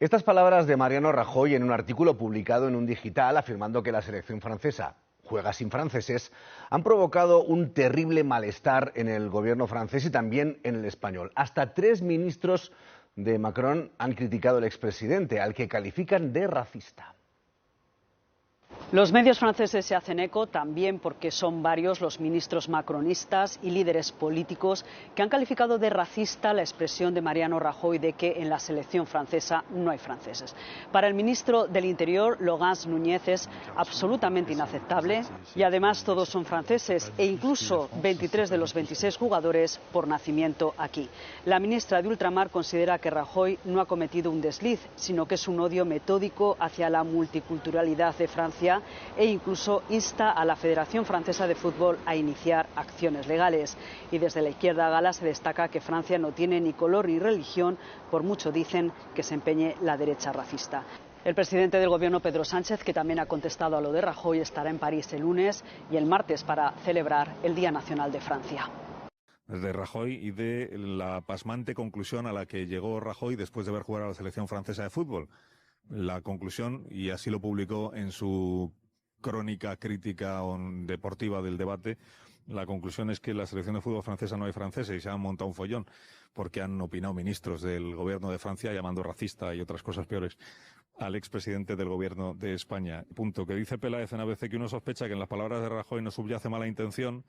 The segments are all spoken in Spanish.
Estas palabras de Mariano Rajoy en un artículo publicado en un digital afirmando que la selección francesa juega sin franceses han provocado un terrible malestar en el gobierno francés y también en el español. Hasta 3 ministros de Macron han criticado al expresidente, al que califican de racista. Los medios franceses se hacen eco también porque son varios los ministros macronistas y líderes políticos que han calificado de racista la expresión de Mariano Rajoy de que en la selección francesa no hay franceses. Para el ministro del Interior, Laurent Nunez, es absolutamente inaceptable y además todos son franceses e incluso 23 de los 26 jugadores por nacimiento aquí. La ministra de Ultramar considera que Rajoy no ha cometido un desliz, sino que es un odio metódico hacia la multiculturalidad de Francia e incluso insta a la Federación Francesa de Fútbol a iniciar acciones legales. Y desde la izquierda gala se destaca que Francia no tiene ni color ni religión, por mucho dicen que se empeñe la derecha racista. El presidente del gobierno, Pedro Sánchez, que también ha contestado a lo de Rajoy, estará en París el lunes y el martes para celebrar el Día Nacional de Francia. De Rajoy y de la pasmante conclusión a la que llegó Rajoy después de ver jugar a la selección francesa de fútbol. La conclusión, y así lo publicó en su crónica crítica deportiva del debate, la conclusión es que en la selección de fútbol francesa no hay franceses y se han montado un follón porque han opinado ministros del gobierno de Francia llamando racista y otras cosas peores al expresidente del gobierno de España. Punto. Que dice Peláez en ABC que uno sospecha que en las palabras de Rajoy no subyace mala intención,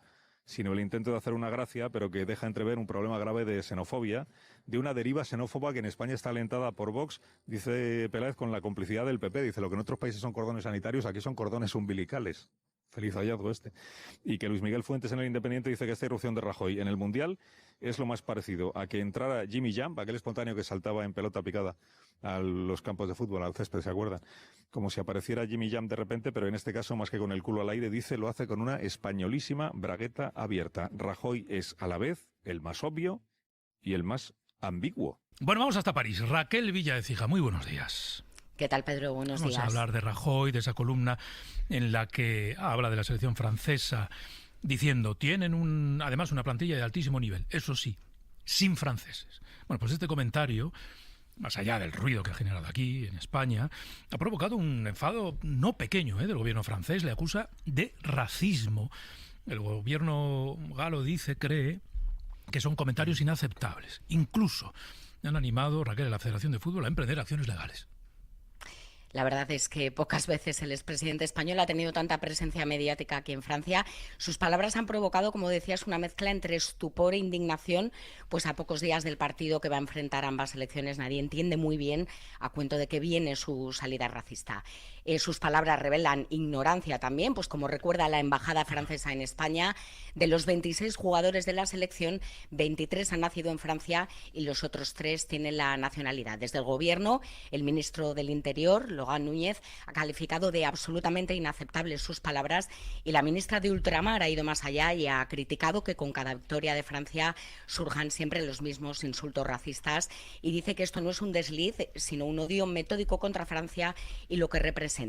sino el intento de hacer una gracia, pero que deja entrever un problema grave de xenofobia, de una deriva xenófoba que en España está alentada por Vox, dice Peláez, con la complicidad del PP. Dice, lo que en otros países son cordones sanitarios, aquí son cordones umbilicales. Feliz hallazgo este. Y que Luis Miguel Fuentes en El Independiente dice que esta irrupción de Rajoy en el Mundial es lo más parecido a que entrara Jimmy Jump, aquel espontáneo que saltaba en pelota picada a los campos de fútbol, al césped, ¿se acuerdan? Como si apareciera Jimmy Jump de repente, pero en este caso, más que con el culo al aire, dice, lo hace con una españolísima bragueta abierta. Rajoy es a la vez el más obvio y el más ambiguo. Bueno, vamos hasta París. Raquel Villa de Cija, muy buenos días. ¿Qué tal, Pedro? Buenos días. Vamos a hablar de Rajoy, de esa columna en la que habla de la selección francesa, diciendo, tienen además una plantilla de altísimo nivel, eso sí, sin franceses. Bueno, pues este comentario, más allá del ruido que ha generado aquí, en España, ha provocado un enfado no pequeño del gobierno francés. Le acusa de racismo. El gobierno galo cree que son comentarios inaceptables. Incluso han animado, Raquel, a la Federación de Fútbol a emprender acciones legales. La verdad es que pocas veces el expresidente español ha tenido tanta presencia mediática aquí en Francia. Sus palabras han provocado, como decías, una mezcla entre estupor e indignación, pues a pocos días del partido que va a enfrentar ambas selecciones nadie entiende muy bien a cuento de qué viene su salida racista. Sus palabras revelan ignorancia también, pues como recuerda la embajada francesa en España, de los 26 jugadores de la selección, 23 han nacido en Francia y los otros 3 tienen la nacionalidad. Desde el gobierno, el ministro del Interior, Laurent Nunez, ha calificado de absolutamente inaceptables sus palabras y la ministra de Ultramar ha ido más allá y ha criticado que con cada victoria de Francia surjan siempre los mismos insultos racistas y dice que esto no es un desliz, sino un odio metódico contra Francia y lo que representa.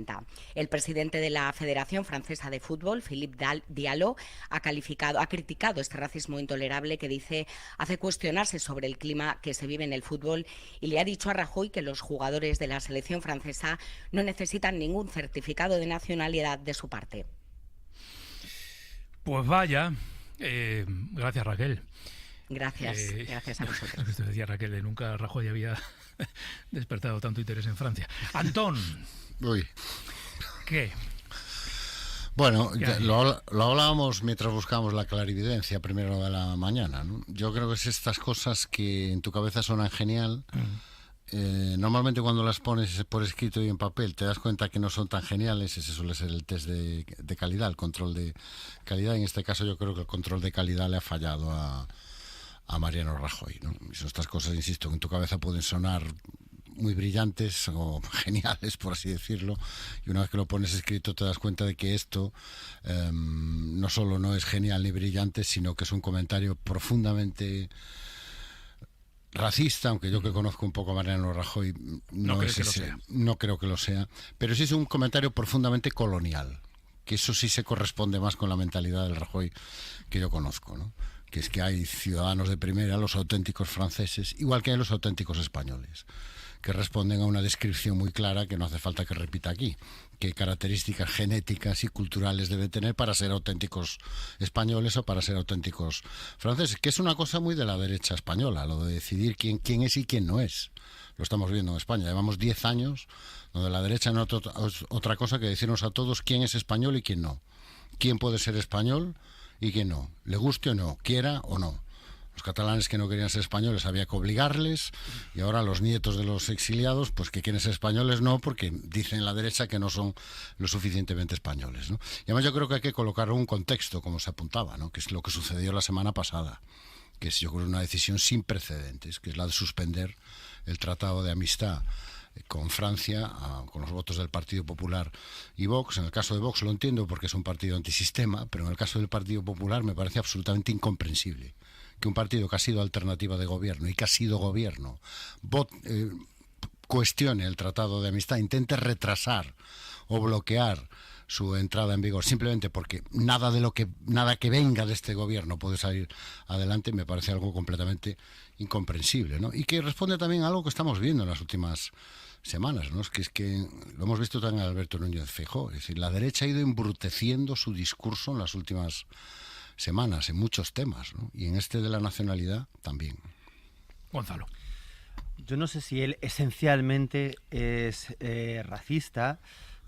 El presidente de la Federación Francesa de Fútbol, Philippe Diallo, ha criticado este racismo intolerable que dice hace cuestionarse sobre el clima que se vive en el fútbol y le ha dicho a Rajoy que los jugadores de la selección francesa no necesitan ningún certificado de nacionalidad de su parte. Pues vaya, gracias Raquel. Gracias a vosotros. Usted decía, Raquel, nunca Rajoy había despertado tanto interés en Francia. Antón. Uy. ¿Qué? Bueno, lo hablábamos mientras buscábamos la clarividencia primero de la mañana, ¿no? Yo creo que es estas cosas que en tu cabeza suenan genial. Normalmente cuando las pones por escrito y en papel te das cuenta que no son tan geniales. Ese suele ser el test de calidad, el control de calidad. En este caso yo creo que el control de calidad le ha fallado a Mariano Rajoy, ¿no? Y son estas cosas, insisto, que en tu cabeza pueden sonar muy brillantes o geniales, por así decirlo, y una vez que lo pones escrito te das cuenta de que esto no solo no es genial ni brillante, sino que es un comentario profundamente racista, aunque yo que conozco un poco a Mariano Rajoy no creo que lo sea, pero sí es un comentario profundamente colonial, que eso sí se corresponde más con la mentalidad del Rajoy que yo conozco, ¿no? Que es que hay ciudadanos de primera, los auténticos franceses, igual que hay los auténticos españoles, que responden a una descripción muy clara que no hace falta que repita aquí. Qué características genéticas y culturales debe tener para ser auténticos españoles o para ser auténticos franceses, que es una cosa muy de la derecha española, lo de decidir quién es y quién no es. Lo estamos viendo en España. Llevamos 10 años donde la derecha no es otra cosa que decirnos a todos quién es español y quién no. Quién puede ser español y quién no. Le guste o no, quiera o no. Los catalanes que no querían ser españoles había que obligarles, y ahora los nietos de los exiliados, pues que quieren ser españoles no, porque dicen la derecha que no son lo suficientemente españoles, ¿no? Y además yo creo que hay que colocarlo en un contexto, como se apuntaba, ¿no? Que es lo que sucedió la semana pasada, que es, yo creo, una decisión sin precedentes, que es la de suspender el Tratado de Amistad con Francia, con los votos del Partido Popular y Vox. En el caso de Vox lo entiendo porque es un partido antisistema, pero en el caso del Partido Popular me parece absolutamente incomprensible que un partido que ha sido alternativa de gobierno y que ha sido gobierno cuestione el Tratado de Amistad, intente retrasar o bloquear su entrada en vigor simplemente porque nada que venga de este gobierno puede salir adelante. Me parece algo completamente incomprensible, ¿no? Y que responde también a algo que estamos viendo en las últimas semanas, ¿no? Es que lo hemos visto también en Alberto Núñez Feijóo, es decir, la derecha ha ido embruteciendo su discurso en las últimas semanas en muchos temas, ¿no? Y en este de la nacionalidad también. Gonzalo. Yo no sé si él esencialmente es racista.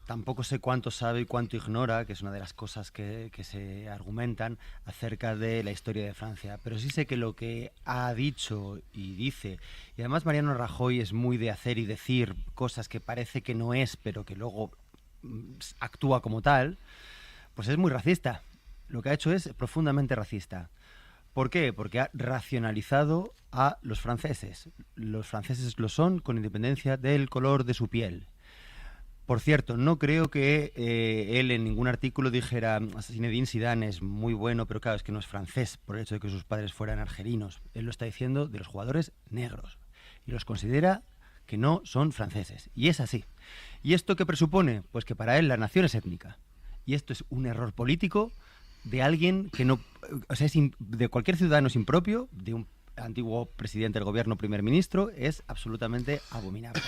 Tampoco sé cuánto sabe y cuánto ignora, que es una de las cosas que se argumentan acerca de la historia de Francia. Pero sí sé que lo que ha dicho y dice, y además Mariano Rajoy es muy de hacer y decir cosas que parece que no es, pero que luego actúa como tal, pues es muy racista. Lo que ha hecho es profundamente racista. ¿Por qué? Porque ha racionalizado a los franceses. Los franceses lo son con independencia del color de su piel. Por cierto, no creo que él en ningún artículo dijera Zinedine Zidane es muy bueno, pero claro, es que no es francés por el hecho de que sus padres fueran argelinos. Él lo está diciendo de los jugadores negros y los considera que no son franceses. Y es así. ¿Y esto qué presupone? Pues que para él la nación es étnica. Y esto es un error político de alguien que no... O sea, de cualquier ciudadano es impropio, de un antiguo presidente del gobierno, primer ministro, es absolutamente abominable.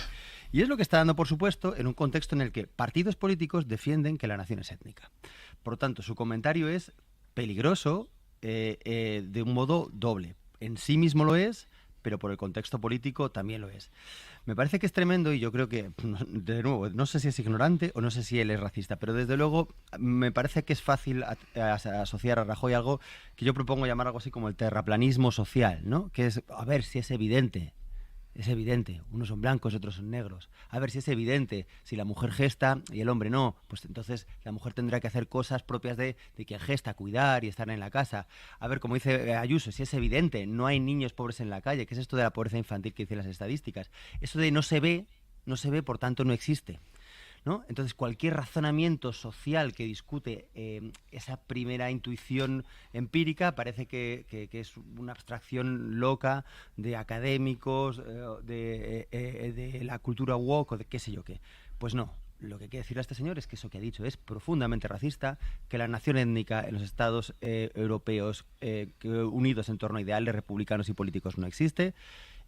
Y es lo que está dando, por supuesto, en un contexto en el que partidos políticos defienden que la nación es étnica. Por lo tanto, su comentario es peligroso de un modo doble. En sí mismo lo es, pero por el contexto político también lo es. Me parece que es tremendo y yo creo que, de nuevo, no sé si es ignorante o no sé si él es racista, pero desde luego me parece que es fácil asociar a Rajoy algo que yo propongo llamar algo así como el terraplanismo social, ¿no? Que es, a ver si es evidente. Es evidente, unos son blancos y otros son negros. A ver si es evidente, si la mujer gesta y el hombre no, pues entonces la mujer tendrá que hacer cosas propias de quien gesta, cuidar y estar en la casa. A ver, como dice Ayuso, si es evidente, no hay niños pobres en la calle. ¿Qué es esto de la pobreza infantil que dicen las estadísticas? Eso de no se ve, por tanto no existe, ¿no? Entonces cualquier razonamiento social que discute esa primera intuición empírica parece que es una abstracción loca de académicos, de la cultura woke o de qué sé yo qué. Pues no. Lo que hay que decirle a este señor es que eso que ha dicho es profundamente racista, que la nación étnica en los estados europeos unidos en torno a ideales republicanos y políticos no existe,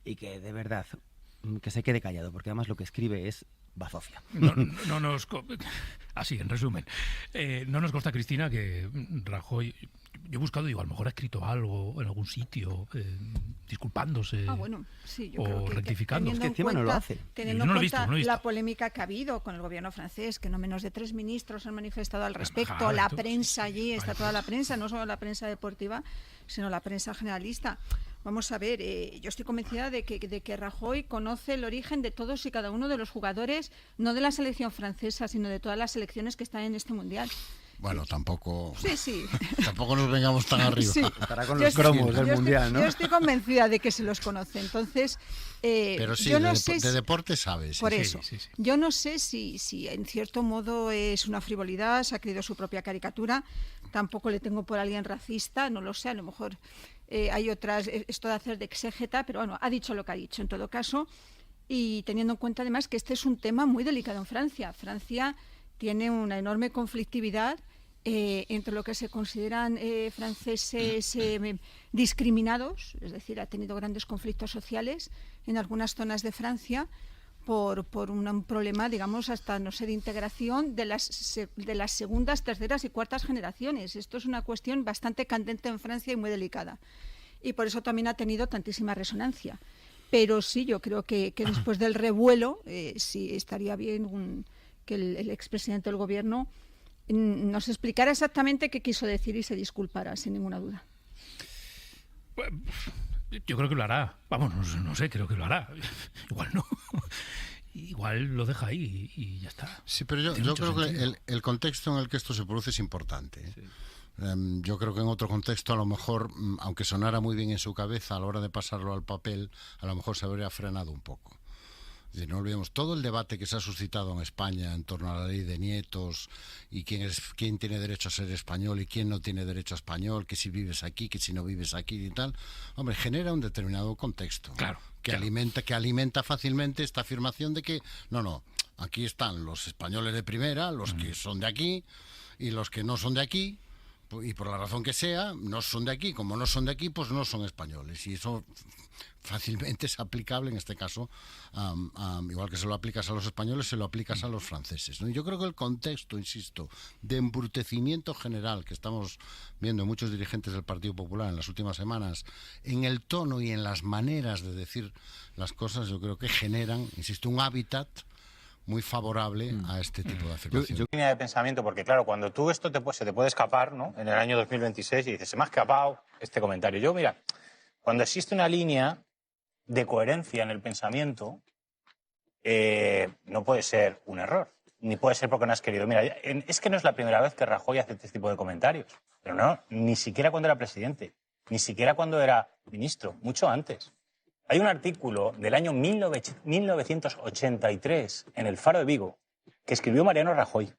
y que de verdad que se quede callado, porque además lo que escribe es bazofia. Así, en resumen. No nos consta, Cristina, que Rajoy... Yo he buscado, digo, a lo mejor ha escrito algo en algún sitio, disculpándose bueno, sí, yo o creo que rectificando. Es que encima no lo hace. Teniendo en cuenta la polémica que ha habido con el gobierno francés, que no menos de 3 ministros han manifestado al respecto, la prensa allí, está toda la prensa, no solo la prensa deportiva, sino la prensa generalista. Vamos a ver, yo estoy convencida de que Rajoy conoce el origen de todos y cada uno de los jugadores, no de la selección francesa, sino de todas las selecciones que están en este Mundial. Bueno, tampoco... Sí. Tampoco nos vengamos tan arriba. Sí. Estará con los cromos del Mundial, ¿no? Yo estoy convencida de que se los conoce. Entonces, pero sí, yo no de deporte sabes. Por eso. Sí. Yo no sé si en cierto modo es una frivolidad, se ha creído su propia caricatura. Tampoco le tengo por alguien racista, no lo sé, a lo mejor hay otras, esto de hacer de exégeta, pero bueno, ha dicho lo que ha dicho en todo caso. Y teniendo en cuenta además que este es un tema muy delicado en Francia. Francia tiene una enorme conflictividad entre lo que se consideran franceses discriminados, es decir, ha tenido grandes conflictos sociales en algunas zonas de Francia por un problema, digamos, hasta no ser de integración de las segundas, terceras y cuartas generaciones. Esto es una cuestión bastante candente en Francia y muy delicada. Y por eso también ha tenido tantísima resonancia. Pero sí, yo creo que después del revuelo, sí estaría bien que el expresidente del Gobierno nos explicara exactamente qué quiso decir y se disculpara, sin ninguna duda. Yo creo que lo hará. Vamos, no sé, creo que lo hará. Igual no. Igual lo deja ahí y ya está. Sí, pero yo creo que el contexto en el que esto se produce es importante. Sí. Yo creo que en otro contexto, a lo mejor, aunque sonara muy bien en su cabeza, a la hora de pasarlo al papel, a lo mejor se habría frenado un poco. No olvidemos todo el debate que se ha suscitado en España en torno a la ley de nietos y quién tiene derecho a ser español y quién no tiene derecho a español, que si vives aquí, que si no vives aquí y tal. Hombre, genera un determinado contexto, claro, que alimenta fácilmente esta afirmación de que no, aquí están los españoles de primera, los que son de aquí y los que no son de aquí. Y por la razón que sea, no son de aquí. Como no son de aquí, pues no son españoles. Y eso fácilmente es aplicable, en este caso, igual que se lo aplicas a los españoles, se lo aplicas a los franceses, ¿no? Y yo creo que el contexto, insisto, de embrutecimiento general que estamos viendo en muchos dirigentes del Partido Popular en las últimas semanas, en el tono y en las maneras de decir las cosas, yo creo que generan, insisto, un hábitat muy favorable a este tipo de afirmaciones. Yo línea de pensamiento, porque claro, cuando tú esto se te puede escapar, ¿no? En el año 2026 y dices, se me ha escapado este comentario. Yo, mira, cuando existe una línea de coherencia en el pensamiento, no puede ser un error, ni puede ser porque no has querido. Mira, es que no es la primera vez que Rajoy hace este tipo de comentarios, pero no, ni siquiera cuando era presidente, ni siquiera cuando era ministro, mucho antes. Hay un artículo del año 1983 en El Faro de Vigo que escribió Mariano Rajoy.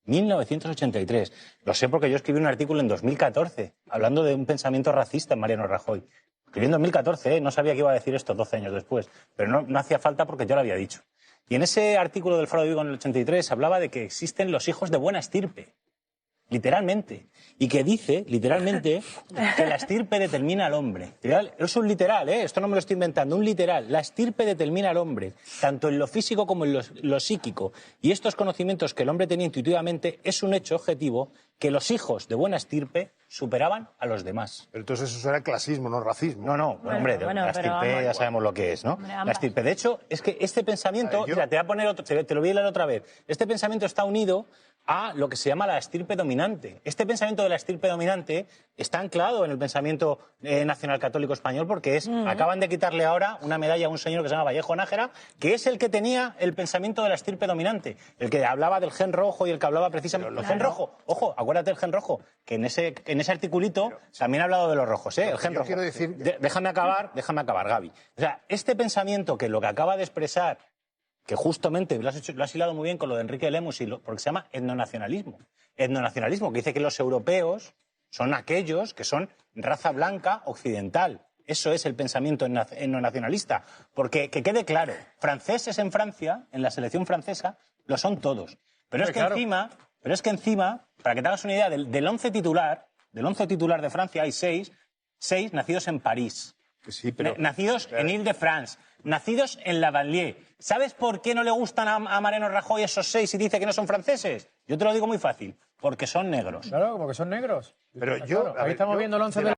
1983. Lo sé porque yo escribí un artículo en 2014 hablando de un pensamiento racista en Mariano Rajoy. Escribí en 2014, no sabía que iba a decir esto 12 años después, pero no hacía falta porque yo lo había dicho. Y en ese artículo del Faro de Vigo en el 83 hablaba de que existen los hijos de buena estirpe. Literalmente. Y que dice, literalmente, que la estirpe determina al hombre. Es un literal, esto no me lo estoy inventando, un literal. La estirpe determina al hombre, tanto en lo físico como en lo psíquico. Y estos conocimientos que el hombre tenía intuitivamente es un hecho objetivo que los hijos de buena estirpe superaban a los demás. Pero entonces eso era clasismo, no racismo. No, hombre, la estirpe ya sabemos lo que es, ¿no? Hombre, la estirpe. De hecho, es que este pensamiento, mira, te voy a poner te lo voy a leer otra vez. Este pensamiento está unido a lo que se llama la estirpe dominante. Este pensamiento de la estirpe dominante está anclado en el pensamiento nacional católico español porque acaban de quitarle ahora una medalla a un señor que se llama Vallejo Nájera, que es el que tenía el pensamiento de la estirpe dominante, el que hablaba del gen rojo y el que hablaba precisamente del gen rojo. Ojo, acuérdate del gen rojo, que en ese articulito también ha hablado de los rojos, el gen rojo. Quiero decir... Déjame acabar, Gaby. O sea, este pensamiento que lo que acaba de expresar, que justamente lo has hilado muy bien con lo de Enrique Lemus, porque se llama etnonacionalismo. Etnonacionalismo, que dice que los europeos son aquellos que son raza blanca occidental. Eso es el pensamiento etnonacionalista. Porque, que quede claro, franceses en Francia, en la selección francesa, lo son todos. Pero es que encima, para que te hagas una idea, del 11 titular de Francia hay seis nacidos en París. Sí, pero... Nacidos en Ile-de-France, nacidos en la banlieue. ¿Sabes por qué no le gustan a Mariano Rajoy esos 6 y dice que no son franceses? Yo te lo digo muy fácil, porque son negros. Claro, como que son negros. Pero yo... Claro, ahí estamos viendo el 11 de